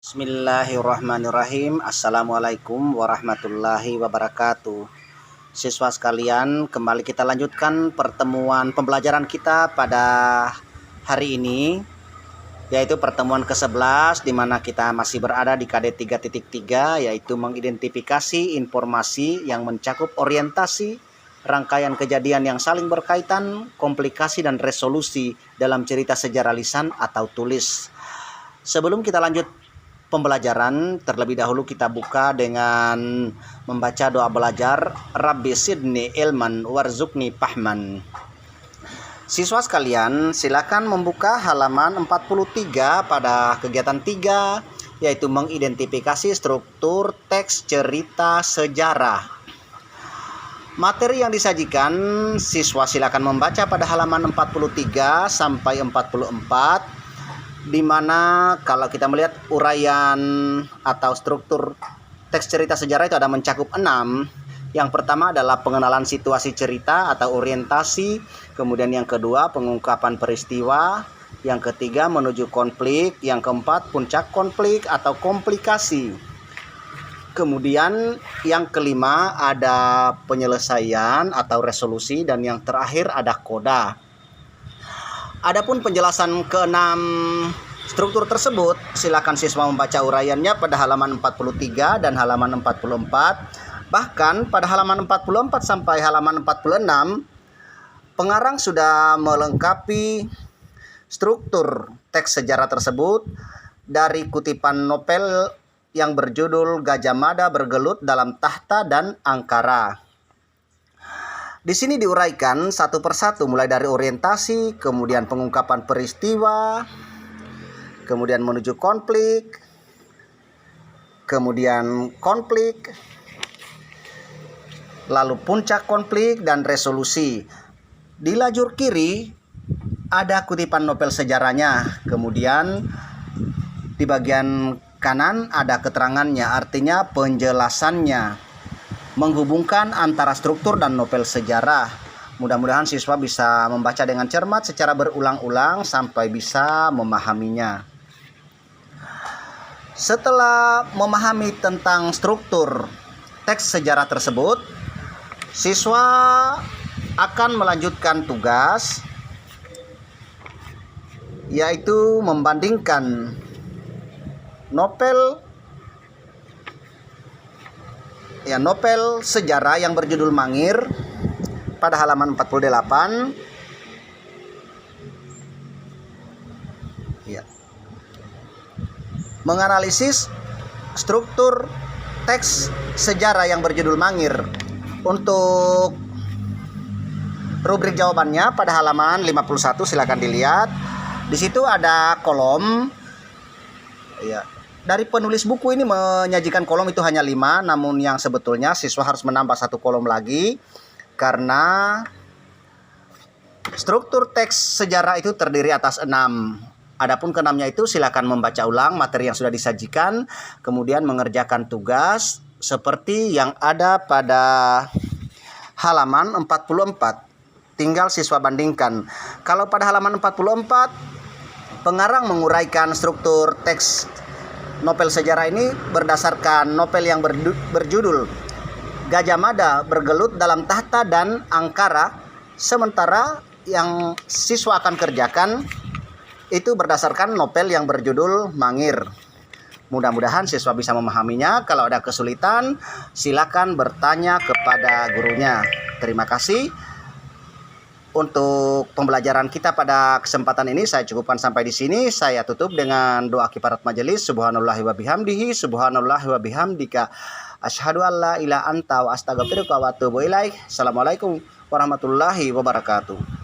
Bismillahirrahmanirrahim. Assalamualaikum warahmatullahi wabarakatuh. Siswa sekalian, kembali kita lanjutkan pertemuan pembelajaran kita pada hari ini, yaitu pertemuan ke-11, di mana kita masih berada di KD 3.3, yaitu mengidentifikasi informasi yang mencakup orientasi, rangkaian kejadian yang saling berkaitan, komplikasi dan resolusi dalam cerita sejarah lisan atau tulis. Sebelum kita lanjut pembelajaran, terlebih dahulu kita buka dengan membaca doa belajar Rabbi Sidni Ilman Warzukni Fahman. Siswa sekalian, silakan membuka halaman 43 pada kegiatan 3, yaitu mengidentifikasi struktur teks cerita sejarah. Materi yang disajikan, siswa silakan membaca pada halaman 43 sampai 44, di mana kalau kita melihat uraian atau struktur teks cerita sejarah itu ada mencakup 6. Yang pertama adalah pengenalan situasi cerita atau orientasi, kemudian yang kedua pengungkapan peristiwa, yang ketiga menuju konflik, yang keempat puncak konflik atau komplikasi. Kemudian yang kelima ada penyelesaian atau resolusi, dan yang terakhir ada koda. Adapun penjelasan ke-6 struktur tersebut, silakan siswa membaca uraiannya pada halaman 43 dan halaman 44. Bahkan pada halaman 44 sampai halaman 46, pengarang sudah melengkapi struktur teks sejarah tersebut dari kutipan novel yang berjudul Gajah Mada Bergelut dalam Tahta dan Angkara. Di sini diuraikan satu persatu, mulai dari orientasi, kemudian pengungkapan peristiwa, kemudian menuju konflik, kemudian konflik, lalu puncak konflik dan resolusi. Di lajur kiri ada kutipan novel sejarahnya, kemudian di bagian kanan ada keterangannya, artinya penjelasannya, menghubungkan antara struktur dan novel sejarah. Mudah-mudahan siswa bisa membaca dengan cermat secara berulang-ulang sampai bisa memahaminya. Setelah memahami tentang struktur teks sejarah tersebut, siswa akan melanjutkan tugas, yaitu membandingkan novel sejarah yang berjudul Mangir pada halaman 48. Ya. Menganalisis struktur teks sejarah yang berjudul Mangir. Untuk rubrik jawabannya pada halaman 51 silakan dilihat. Di situ ada kolom. Ya. Dari penulis buku ini menyajikan kolom itu hanya 5, namun yang sebetulnya siswa harus menambah 1 kolom lagi karena struktur teks sejarah itu terdiri atas 6. Adapun ke-6-nya itu silakan membaca ulang materi yang sudah disajikan, kemudian mengerjakan tugas seperti yang ada pada halaman 44. Tinggal siswa bandingkan. Kalau pada halaman 44 pengarang menguraikan struktur teks novel sejarah ini berdasarkan novel yang berjudul Gajah Mada Bergelut dalam Tahta dan Angkara, sementara yang siswa akan kerjakan itu berdasarkan novel yang berjudul Mangir. Mudah-mudahan siswa bisa memahaminya. Kalau ada kesulitan, silakan bertanya kepada gurunya. Terima kasih. Untuk pembelajaran kita pada kesempatan ini saya cukupkan sampai di sini. Saya tutup dengan doa kifarat majelis. Subhanallahi wa bihamdihi, subhanallahi wa bihamdika, asyhadu an la ilaha anta wa astaghfiruka wa atubu ilaik. Assalamualaikum warahmatullahi wabarakatuh.